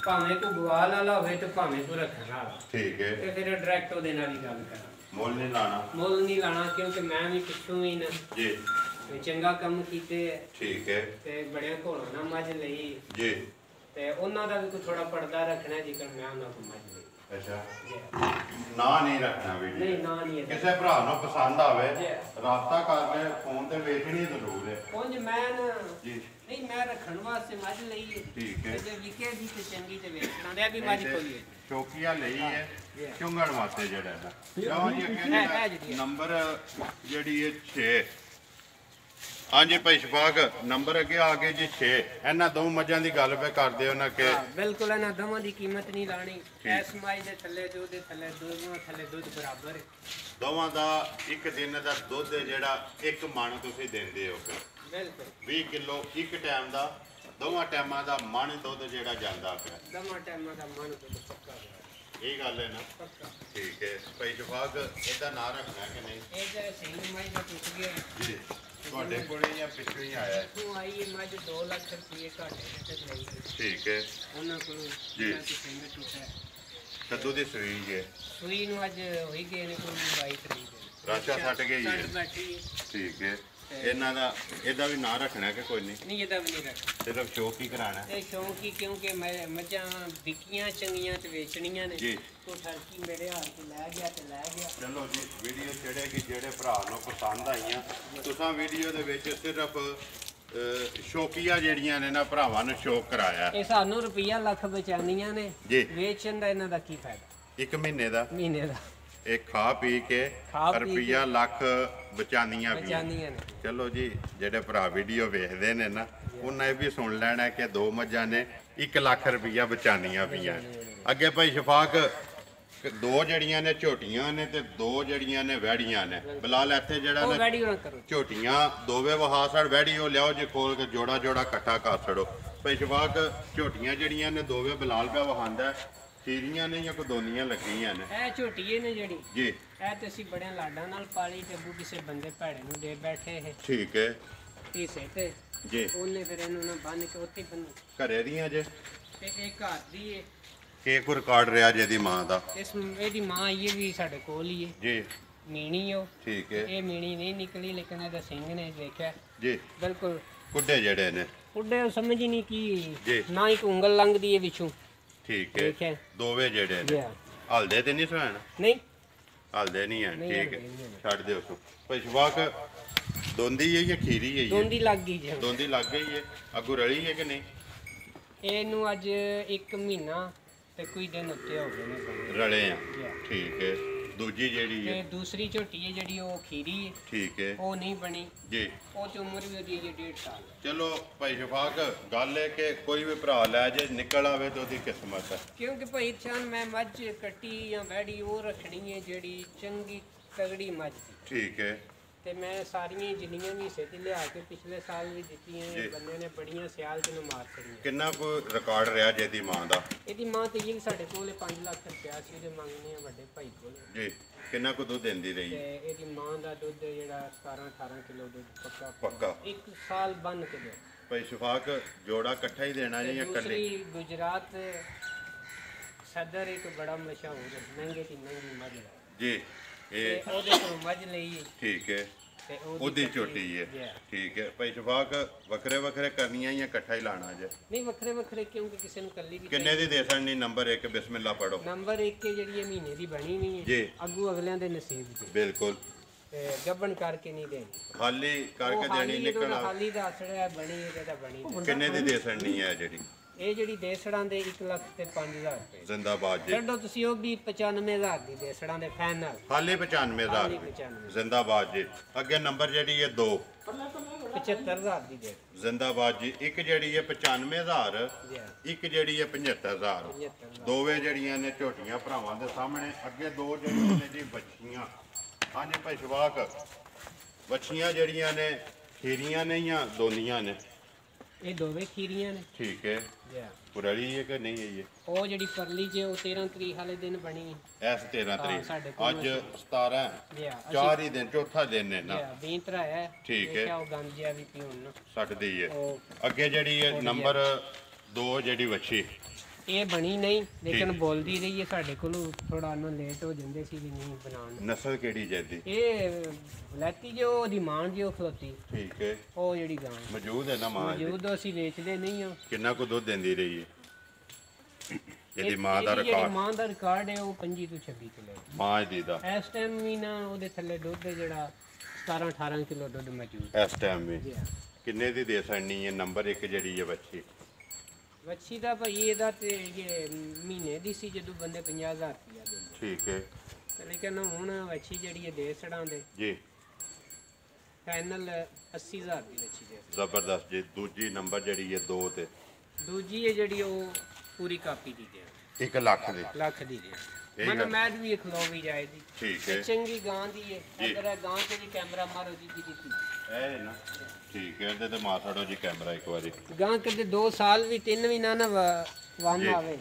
ਭਾਵੇਂ ਕੋ ਗਵਾਲ ਵਾਲਾ ਹੋਵੇ ਤੇ ਭਾਵੇਂ ਕੋ ਰੱਖਣ ਵਾਲਾ ਠੀਕ ਹੈ ਤੇ ਫਿਰ ਡਾਇਰੈਕਟ ਉਹਦੇ ਨਾਲ ਹੀ ਗੱਲ ਕਰਾਂ ਮੁੱਲ ਨਹੀਂ ਲਾਣਾ ਮੁੱਲ ਨਹੀਂ ਲਾਣਾ ਕਿਉਂਕਿ ਮੈਂ ਵੀ ਪਿੱਛੋਂ ਹੀ ਨਾ ਜੀ ਚੰਗਾ ਕੰਮ ਕੀਤੇ ਠੀਕ ਹੈ ਤੇ ਬੜਿਆਂ ਘੋਲਾਂ ਨਾਲ ਮੱਝ ਲਈ ਜੀ ਤੇ ਉਹਨਾਂ ਦਾ ਵੀ ਕੋਈ ਥੋੜਾ ਪਰਦਾ ਰੱਖਣਾ ਜੇਕਰ ਮੈਂ ਉਹਨਾਂ ਕੋਲ ਮੱਝ ਲਈ ਅੱਛਾ ਨਾ ਨਹੀਂ ਰੱਖਣਾ ਵੀ ਨਹੀਂ ਨਾ ਨਹੀਂ ਕਿਸੇ ਭਰਾ ਨੂੰ ਪਸੰਦ ਆਵੇ ਜੀ। ਰਾਬਤਾ ਕਰ ਲੈ ਫੋਨ ਤੇ ਵੇਚਣੀ ਜ਼ਰੂਰ ਹੈ ਉਂਝ ਮੈਂ ਨਾ ਜੀ ਨਹੀਂ ਮੈਂ ਰੱਖਣ ਵਾਸਤੇ ਮੱਝ ਲਈ ਹੈ ਠੀਕ ਹੈ ਜੇ ਵਿਕੇ ਦੀ ਤੇ ਚੰਗੀ ਤੇ ਵੇਚਣਾ ਦੇ ਵੀ ਮੱਝ ਕੋਲ ਹੈ ਸ਼ੌਕੀਆ ਲਈ ਹੈ ਚੁੰਗਣ ਵਾਸਤੇ ਜਿਹੜਾ ਹੈ ਲਓ ਜੀ ਹੈ ਅੱਗੇ ਜਿਹੜੀ ਹੈ। ਨੰਬਰ ਜਿਹੜੀ ਹੈ 6 ਹਾਂਜੀ ਭਾਈ ਸ਼ਫਾਕ ਨੰਬਰ ਅੱਗੇ ਆ ਗਏ ਜੀ 6 ਇਹਨਾਂ ਦੋ ਮੱਝਾਂ ਦੀ ਗੱਲ ਪੇ ਕਰਦੇ ਹੋ ਨਾ ਕਿ ਹਾਂ ਬਿਲਕੁਲ ਇਹਨਾਂ ਦੋਵਾਂ ਦੀ ਕੀਮਤ ਨਹੀਂ ਲਾਣੀ ਇਸ ਮੱਝ ਦੇ ਥੱਲੇ ਜੋ ਦੇ ਥੱਲੇ ਦੋਵਾਂ ਥੱਲੇ ਦੁੱਧ ਬਰਾਬਰ ਹੈ ਦੋਵਾਂ ਦਾ ਇੱਕ ਦਿਨ ਦਾ ਦੁੱਧ ਜਿਹੜਾ ਇੱਕ ਮਣ ਤੁਸੀਂ ਦਿੰਦੇ ਹੋ ਬਿਲਕੁਲ 20 ਕਿਲੋ ਇੱਕ ਟਾਈਮ ਦਾ ਦੋਵਾਂ ਟਾਈਮਾਂ ਦਾ ਮਣ ਦੁੱਧ ਜਿਹੜਾ ਜਾਂਦਾ ਪਿਆ ਦੋਵਾਂ ਟਾਈਮਾਂ ਦਾ ਮਨ ਦੁੱਧ ਪੱਕਾ ਹੈ ਇਹ ਗੱਲ ਹੈ ਨਾ ਪੱਕਾ ਠੀਕ ਹੈ ਭਾਈ ਸ਼ਫਾਕ ਇਹਦਾ ਨਾਂ ਰੱਖਣਾ ਕਿ ਨਹੀਂ ਇਹ ਜਿਹੜਾ ਸਿੰਘ ਮੱਝ ਦਾ ਟੁੱਟ ਗਿਆ ਜੀ ਤੁਹਾਡੇ ਕੋਲੇ ਜਾਂ ਪਿੱਛੋਂ ਹੀ ਆਇਆ ਹੈ? ਤੂੰ ਆਈ ਇਹ ਮੱਝ 2 ਲੱਖ ਰੁਪਏ ਘਾਟੇ ਤੇ ਲਈ ਠੀਕ ਹੈ ਉਹਨਾਂ ਕੋਲ ਜੀ। ਜਿਹੜਾ ਕਿ ਸਿੰਘ ਟੁੱਟਾ ਕੱਦੂ ਦੀ ਸੂਈ ਹੈ ਸੂਈ ਨੂੰ ਅੱਜ ਹੋਈ ਗਏ ਨੇ ਕੋਈ 22 ਤਰੀਕ ਨੂੰ। ਰਾਸ਼ਾ ਛੱਡ ਗਈ ਹੈ। ਛੱਡ ਬੈਠੀ ਹੈ। ਠੀਕ ਹੈ ਇਹਨਾਂ ਦਾ ਇਹਦਾ ਵੀ ਨਾਂ ਰੱਖਣਾ ਕਿ ਕੋਈ ਨਹੀਂ ਨਹੀਂ ਇਹਦਾ ਵੀ ਨਹੀਂ ਰੱਖ ਸਿਰਫ ਸ਼ੌਕ ਹੀ ਕਰਾਣਾ ਇਹ ਸ਼ੌਂਕ ਹੀ ਕਿਉਂਕਿ ਮੱਝਾਂ ਵਿਕੀਆਂ ਚੰਗੀਆਂ ਤੇ ਵੇਚਣੀਆਂ ਨੇ ਜੀ। ਉਹ ਠਰਕੀ ਮੇਰੇ ਹੱਥ ਤੇ ਲੈ ਗਿਆ ਤੇ ਲੈ ਗਿਆ ਚਲੋ ਜੀ ਵੀਡੀਓ ਜਿਹੜੇ ਭਰਾ ਨੂੰ ਪਸੰਦ ਆਈਆਂ ਤੁਸੀਂ ਵੀਡੀਓ ਦੇ ਵਿੱਚ ਸਿਰਫ ਸ਼ੌਕੀਆ ਜਿਹੜੀਆਂ ਨੇ ਨਾ ਭਰਾਵਾਂ ਨੂੰ ਸ਼ੌਕ ਕਰਾਇਆ ਇਹ ਸਾਨੂੰ ਰੁਪਈਆ ਲੱਖ ਬਚਾਨੀਆਂ ਨੇ ਜੀ। ਵੇਚਣ ਦਾ ਇਹਨਾਂ ਦਾ ਕੀ ਫਾਇਦਾ ਇੱਕ ਮਹੀਨੇ ਦਾ ਮਹੀਨੇ ਦਾ ਇਹ ਖਾ ਪੀ ਕੇ ਖਾ ਪੀ ਰੁਪਈਆ ਲੱਖ ਬਚਾਨੀਆਂ ਵੀ ਬਚਾਨੀਆਂ ਨੇ ਚਲੋ ਜੀ ਜਿਹੜੇ ਭਰਾ ਵੀਡੀਓ ਵੇਖਦੇ ਨੇ ਨਾ ਉਹਨਾਂ ਇਹ ਵੀ ਸੁਣ ਲੈਣਾ ਕਿ ਦੋ ਮੱਝਾਂ ਨੇ 1 ਲੱਖ ਰੁਪਈਆ ਬਚਾਨੀਆਂ ਪਈਆਂ ਅੱਗੇ ਭਾਈ ਸ਼ਫਾਕ ਦੋ ਜਿਹੜੀਆਂ ਨੇ ਝੋਟੀਆਂ ਨੇ ਤੇ ਦੋ ਜਿਹੜੀਆਂ ਨੇ ਵਹਿੜੀਆਂ ਨੇ ਬਲਾਲ ਇੱਥੇ ਜਿਹੜਾ ਉਹ ਨਾ ਗਾੜੀ ਨਾ ਕਰੋ ਝੋਟੀਆਂ ਦੋਵੇਂ ਵਹਾ ਸੜ ਵਹਿੜੀ ਉਹ ਲਿਆਓ ਜੇ ਖੋਲ ਕੇ ਜੋੜਾ ਜੋੜਾ ਇਕੱਠਾ ਕਰ ਛੜੋ ਭਾਈ ਸ਼ਫਾਕ ਝੋਟੀਆਂ ਜਿਹੜੀਆਂ ਨੇ ਦੋਵੇਂ ਬਲਾਲ ਪਿਆ ਵਹਾਂਦਾ ਖੀਰੀਆਂ ਨੇ ਜਾਂ ਕਦੋਨੀਆਂ ਲੱਗੀਆਂ ਨੇ ਇਹ ਝੋਟੀਏ ਨੇ ਜਿਹੜੀ ਜੀ ਇਹ ਤੇ ਅਸੀਂ ਬੜਿਆਂ ਲਾਡਾਂ ਨਾਲ ਪਾਲੀ ਤੇ ਅੱਗੋਂ ਕਿਸੇ ਬੰਦੇ ਭੈੜੇ ਨੂੰ ਦੇ ਬੈਠੇ ਇਹ ਠੀਕ ਹੈ ਤੀਸੇ ਤੇ ਜੀ ਉਹਨੇ ਫਿਰ ਇਹਨੂੰ ਨਾ ਬੰਨ ਕੇ ਉੱਥੇ ਬੰਨ ਘਰੇ ਦੀਆਂ ਜੇ ਤੇ ਇਹ ਘਰ ਦੀ ਹੈ ਕੇ ਕੋ ਰਿਕਾਰਡ ਰਿਹਾ ਜਿਹਦੀ ਮਾਂ ਦਾ ਇਹਦੀ ਮਾਂ ਆਈ ਹੈ ਵੀ ਸਾਡੇ ਕੋਲ ਹੀ ਹੈ ਜੀ ਮੀਣੀ ਉਹ ਠੀਕ ਹੈ ਇਹ ਮੀਣੀ ਨਹੀਂ ਨਿਕਲੀ ਲੇਕਿਨ ਇਹਦਾ ਸਿੰਘ ਨੇ ਦੇਖਿਆ ਜੀ ਬਿਲਕੁਲ ਕੁੱਡੇ ਜਿਹੜੇ ਨੇ ਉੱਡੇ ਉਹ ਸਮਝ ਹੀ ਨਹੀਂ ਜੀ। ਕੀ ਨਾ ਇੱਕ ਉਂਗਲ ਲੰਘਦੀ ਹੈ ਵਿੱਚੋਂ ਠੀਕ ਹੈ ਦੇਖਿਆ ਦੋਵੇਂ ਜਿਹੜੇ ਨੇ Yeah. ਹਲਦੇ ਤੇ ਨਹੀਂ ਸੁਣ ਨਹੀਂ ਹਲਦੇ ਨਹੀਂ ਆ ਨਹੀਂ ਠੀਕ ਹੈ ਹਲਦੇ ਨਹੀਂ ਛੱਡ ਦਿਓ ਸੋ ਭਾਈ ਸ਼ਵਾਕ ਦੋਂਦੀ ਹੈ ਜਾਂ ਖੀਰੀ ਹੈ ਦੋਂਦੀ ਲੱਗ ਗਈ ਜੀ ਦੋਂਦੀ ਲੱਗ ਗਈ ਹੈ ਅੱਗੂ ਰਲੀ ਹੈ ਕਿ ਨਹੀਂ ਇਹਨੂੰ ਅੱਜ 1 ਮਹੀਨਾ ਤੇ ਕੋਈ ਦਿਨ ਉੱਤੇ ਹੋ ਗਏ ਨੇ ਬਣੇ। ਰਲੇ ਆ Yeah. ਠੀਕ ਹੈ ਦੂਜੀ ਜਿਹੜੀ ਤੇ ਹੈ ਦੂਸਰੀ ਝੋਟੀ ਹੈ ਜਿਹੜੀ ਉਹ ਖੀਰੀ ਹੈ ਠੀਕ ਹੈ ਉਹ ਨਹੀਂ ਬਣੀ ਜੀ ਉਹ ਤੇ ਉਮਰ ਵੀ ਉਹਦੀ ਹੈ 1.5 ਸਾਲ ਚਲੋ ਭਾਈ ਸ਼ਫਾਕ ਗੱਲ ਹੈ ਕਿ ਕੋਈ ਵੀ ਭਰਾ ਲੈ ਜੇ ਨਿਕਲ ਆਵੇ ਤਾਂ ਉਹਦੀ ਕਿਸਮਤ ਹੈ ਕਿਉਂਕਿ ਭਾਈ ਚਾਨ ਮੈਂ ਮੱਝ ਕੱਟੀ ਜਾਂ ਵੈੜੀ ਉਹ ਰੱਖਣੀ ਹੈ ਜਿਹੜੀ ਚੰਗੀ ਤਗੜੀ ਮੱਝ ਦੀ ਠੀਕ ਹੈ ਤੇ ਮੈਂ ਸਾਰੀਆਂ ਜਿੰਨੀਆਂ ਵੀ ਹਿੱਸੇ ਤੇ ਲਿਆ ਕੇ ਪਿਛਲੇ ਸਾਲ ਵੀ ਦਿੱਤੀਆਂ ਜੀ। ਬੰਦੇ ਨੇ ਬੜੀਆਂ ਸਿਆਲ ਚ ਨੂੰ ਮਾਰ ਛੜੀਆਂ ਕਿੰਨਾ ਕੋ ਰਿਕਾਰਡ ਰਿਹਾ ਜਿਹਦੀ ਮਾਂ ਦਾ ਇਹਦੀ ਮਾਂ ਤੇ ਇਹ ਸਾਡੇ ਕੋਲ 5 ਲੱਖ ਰੁਪਇਆ ਸੀ ਉਹਦੇ ਮੰਗਨੇ ਆ ਵੱਡੇ ਭਾਈ ਕੋਲ ਜੀ ਕਿੰਨਾ ਕੋ ਦੁੱਧ ਦਿੰਦੀ ਰਹੀ ਤੇ ਇਹਦੀ ਮਾਂ ਦਾ ਦੁੱਧ ਜਿਹੜਾ 17-18 ਕਿਲੋ ਦੁੱਧ ਪੱਕਾ ਪੱਕਾ 1 ਸਾਲ ਬੰਨ ਕੇ ਦੇ ਭਾਈ ਸ਼ਫਾਕ ਜੋੜਾ ਇਕੱਠਾ ਹੀ ਦੇਣਾ ਜੀ ਜਾਂ ਇਕੱਲੇ? गुजरात सदर एक बड़ा मशहूर महंगे की महंगी मझ जी ਇਹ ਉਹਦੇ ਤੋਂ ਮੱਝ ਲਈ ਠੀਕ ਹੈ ਤੇ ਉਹਦੀ ਝੋਟੀ ਹੈ ਠੀਕ ਹੈ ਭਾਈ ਸ਼ਫਾਕ ਵੱਖਰੇ ਵੱਖਰੇ ਕਰਨੀਆਂ ਜਾਂ ਇਕੱਠਾ ਹੀ ਲਾਣਾ ਜੇ? ਨਹੀਂ ਵੱਖਰੇ ਵੱਖਰੇ ਕਿਉਂਕਿ ਕਿਸੇ ਨੂੰ ਕੱਲੀ ਵੀ ਕਿੰਨੇ ਦੀ ਦੇ ਸਕਣੀ? ਨੰਬਰ 1 ਬਿਸਮਿਲ੍ਲਾ ਪੜੋ। ਨੰਬਰ 1 ਜਿਹੜੀ ਇਹ ਮਹੀਨੇ ਦੀ ਬਣੀ ਹੋਈ ਹੈ ਜੀ ਅੱਗੂ ਅਗਲਿਆਂ ਦੇ ਨਸੀਬ ਚ ਬਿਲਕੁਲ ਤੇ ਗੱਬਣ ਕਰਕੇ ਨਹੀਂ ਦੇਣੀ, ਖਾਲੀ ਕਰਕੇ ਦੇਣੀ ਨਿਕਲ ਆ। ਖਾਲੀ ਦਾ ਅਸੜਾ ਬਣੀ ਹੈ ਤੇ ਬਣੀ ਕਿੰਨੇ ਦੀ ਦੇ ਸਕਣੀ ਹੈ ਜਿਹੜੀ? ਇਹ ਜਿਹੜੀ ਦੇਸੜਾਂ ਦੇ 1,05,000 ਰੁਪਏ ਜ਼ਿੰਦਾਬਾਦ ਜੀ। ਛੱਡੋ ਤੁਸੀਂ ਉਹ ਵੀ 95,000 ਦੀ ਦੇਸੜਾਂ ਦੇ ਫਾਈਨਲ ਖਾਲੀ 95,000 ਜ਼ਿੰਦਾਬਾਦ ਜੀ। ਅੱਗੇ ਨੰਬਰ ਜਿਹੜੀ ਹੈ 2 75,000 ਦੀ ਦੇ ਜ਼ਿੰਦਾਬਾਦ ਜੀ। ਇੱਕ ਜਿਹੜੀ ਹੈ 95,000 ਇੱਕ ਜਿਹੜੀ ਹੈ 75,000 ਦੋਵੇਂ ਜਿਹੜੀਆਂ ਨੇ ਝੋਟੀਆਂ ਭਰਾਵਾਂ ਦੇ ਸਾਹਮਣੇ। ਅੱਗੇ ਦੋ ਜਿਹੜੀਆਂ ਨੇ ਜੀ ਬੱਚੀਆਂ। ਹਾਂਜੀ ਭਾਈ ਸ਼ਫਾਕ ਬੱਚੀਆਂ ਜਿਹੜੀਆਂ ਨੇ ਖੀਰੀਆਂ ਨੇ ਜਾਂ ਦੋਨੀਆਂ ਨੇ? ਇਹ ਦੋਵੇਂ ਖੀਰੀਆਂ ਨੇ ਠੀਕ ਹੈ ਪੁਰਾਣੀ ਹੈ ਕਿ ਨਹੀਂ ਹੈ ਇਹ? ਉਹ ਜਿਹੜੀ ਪਰਲੀ ਜੇ ਉਹ 13 ਤਰੀਕ ਵਾਲੇ ਦਿਨ ਬਣੀ ਐਸ 13 ਤਰੀਕ ਸਾਡੇ ਕੋਲ ਅੱਜ 17 4 ਹੀ ਦਿਨ ਚੌਥਾ ਦਿਨ ਨੇ ਨਾ। ਬੀਂਤਰਾ ਹੈ ਠੀਕ ਹੈ ਉਹ ਗੰਜਿਆ ਵੀ ਪੀਉਣ ਨਾ ਛੱਡਦੀ ਹੈ। ਅੱਗੇ ਜਿਹੜੀ ਹੈ ਨੰਬਰ 2 ਜਿਹੜੀ ਵੱਛੀ ਇਹ ਬਣੀ ਨਹੀਂ ਲੇਕਿਨ ਬੋਲਦੀ ਰਹੀ ਹੈ ਸਾਡੇ ਕੋਲ ਥੋੜਾ ਨਾ ਲੇਟ ਹੋ ਜਾਂਦੇ ਸੀ ਵੀ ਨਹੀਂ ਬਣਾਉਣ। ਨਸਲ ਕਿਹੜੀ ਜੈਦੀ? ਇਹ ਲੈਤੀ ਜੋ ਉਹਦੀ ਮਾਂ ਜੀ ਉਹ ਖਲੋਤੀ ਠੀਕ ਹੈ ਉਹ ਜਿਹੜੀ ਗਾਂ ਮੌਜੂਦ ਹੈ ਨਾ ਮਾਂ? ਮੌਜੂਦ ਅਸੀਂ ਵੇਚਦੇ ਨਹੀਂ ਹਾਂ। ਕਿੰਨਾ ਕੁ ਦੁੱਧ ਦਿੰਦੀ ਰਹੀ ਹੈ ਇਹਦੀ ਮਾਂ ਦਾ ਜਿਹੜੀ ਰਿਕਾਰਡ? ਮਾਂ ਦਾ ਰਿਕਾਰਡ ਹੈ ਉਹ 25 ਤੋਂ 26 ਕਿਲੋ ਮਾਂ ਦੀ ਦਾ ਇਸ ਟਾਈਮ ਵੀ ਨਾ ਉਹਦੇ ਥੱਲੇ ਦੁੱਧ ਹੈ ਜਿਹੜਾ 17 18 ਕਿਲੋ ਦੁੱਧ ਮੌਜੂਦ ਇਸ ਟਾਈਮ ਵੀ। ਕਿੰਨੇ ਦੀ ਦੇ ਸਕਣੀ ਹੈ ਨੰਬਰ 1 ਜਿਹੜੀ ਹੈ ਵੱਛੀ? ਵੱਛੀ ਦਾ ਭਾਈ ਇਹਦਾ ਤੇ ਇਹ ਮਹੀਨੇ ਦੀ ਸੀ ਜਦੋਂ ਬੰਦੇ 50,000 ਰੁਪਇਆ ਦਿੰਦੇ। ਠੀਕ ਹੈ ਲੇਕਿਨ ਹੁਣ ਵੱਛੀ ਜਿਹੜੀ ਹੈ ਦੇਸੜਾਂ ਦੇ ਜੀ ਫਾਈਨਲ 80,000 ਦੀ ਵੱਛੀ ਦੇ। ਜ਼ਬਰਦਸਤ ਜੀ। ਦੂਜੀ ਨੰਬਰ ਜਿਹੜੀ ਹੈ 2 ਤੇ ਦੂਜੀ ਹੈ ਜਿਹੜੀ ਉਹ ਪੂਰੀ ਕਾਪੀ ਦੀ ਦੇ 1 ਲੱਖ ਦੀ। ਲੱਖ ਦੀ ਦੇ ਮਨ ਮੈਦ ਵੀ ਖਲੋ ਵੀ ਜਾਏਗੀ। ਠੀਕ ਹੈ ਚੰਗੀ ਗਾਂ ਦੀ ਹੈ। ਅਗਰ ਗਾਂ ਤੇ ਵੀ ਕੈਮਰਾ ਮਾਰੋ ਜੀ ਦੀ ਦਿੱਤੀ ਇਹ ਨਾ ਠੀਕ ਹੈ। ਇਹਦੇ ਤੇ ਮਾਰੋ ਜੀ ਕੈਮਰਾ ਇੱਕ ਵਾਰੀ। ਗਾਂ ਕਿਤੇ 2 ਸਾਲ ਵੀ 3 ਵੀ ਨਾ ਵਾਮ ਆਵੇ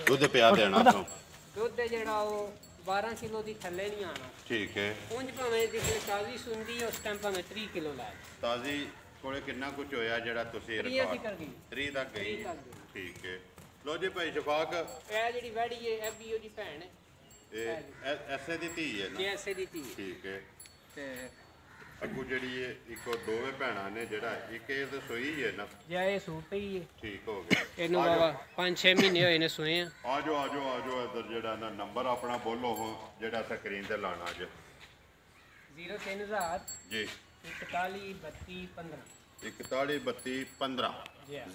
ਦੁੱਧ ਪਿਆ ਦੇਣਾ ਤੋਂ ਦੁੱਧ ਜਿਹੜਾ ਉਹ 12 ਕਿਲੋ ਦੀ ਥੱਲੇ ਨਹੀਂ ਆਣਾ। ਠੀਕ ਹੈ ਉਂਝ ਭਾਵੇਂ ਜਿਵੇਂ ਤਾਜ਼ੀ ਸੁੰਦੀ ਉਸ ਟਾਈਮ ਭਾਵੇਂ 30 ਕਿਲੋ ਲਾਏ। ਤਾਜ਼ੀ ਕੋਲੇ ਕਿੰਨਾ ਕੁਝ ਹੋਇਆ ਜਿਹੜਾ ਤੁਸੀਂ ਰਿਕਾਰਡ? 30 ਤੱਕ ਗਈ। ਠੀਕ ਹੈ ਲੋ ਜੀ ਭਾਈ ਸ਼ਫਾਕ ਇਹ ਜਿਹੜੀ ਵੈੜੀ ਹੈ ਇਹ ਵੀ ਉਹਦੀ ਭੈਣ ਹੈ। ਇਹ ਐਸੇ ਦੀ ਧੀ ਹੈ ਨਾ? ਇਹ ਐਸੇ ਦੀ ਧੀ ਠੀਕ ਹੈ। ਤੇ ਅੱਗੂ ਜਿਹੜੀ ਹੈ ਇੱਕੋ ਦੋਵੇਂ ਭੈਣਾਂ ਨੇ ਜਿਹੜਾ ਇੱਕ ਇਹ ਤਾਂ ਸੋਈ ਹੈ ਨਾ? ਜਾਂ ਇਹ ਸੂਟ ਹੀ ਹੈ। ਠੀਕ ਹੋ ਗਿਆ। ਇਹਨੂੰ ਬਾਬਾ 5-6 ਮਹੀਨੇ ਹੋਏ ਨੇ ਸੋਏ ਆ। ਆਜੋ ਇੱਧਰ ਜਿਹੜਾ ਨਾ ਨੰਬਰ ਆਪਣਾ ਬੋਲੋ ਜਿਹੜਾ ਸਕਰੀਨ ਤੇ ਲਾਣਾ ਅੱਜ। 03,000 ਜੀ 41 32 15 41 32 15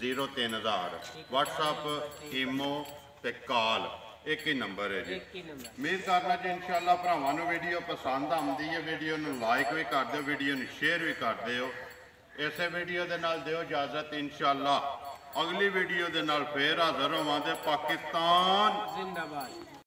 03,000 WhatsApp ਈਮੋ ਤੇ ਕਾਲ ਇੱਕ ਹੀ ਨੰਬਰ ਹੈ ਜੀ। ਇੱਕ ਹੀ ਨੰਬਰ। ਉਮੀਦ ਕਰਨਾ ਜੀ ਇਨਸ਼ਾਅੱਲਾ ਭਰਾਵਾਂ ਨੂੰ ਵੀਡੀਓ ਪਸੰਦ ਆਉਂਦੀ ਹੈ। ਵੀਡੀਓ ਨੂੰ ਲਾਈਕ ਵੀ ਕਰ ਦਿਓ, ਵੀਡੀਓ ਨੂੰ ਸ਼ੇਅਰ ਵੀ ਕਰ ਦਿਓ। ਇਸੇ ਵੀਡੀਓ ਦੇ ਨਾਲ ਦਿਓ ਇਜਾਜ਼ਤ। ਇਨਸ਼ਾਅੱਲਾ ਅਗਲੀ ਵੀਡੀਓ ਦੇ ਨਾਲ ਫੇਰ ਹਾਜ਼ਰ ਹੋਵਾਂਗੇ। ਪਾਕਿਸਤਾਨ ਜ਼ਿੰਦਾਬਾਦ।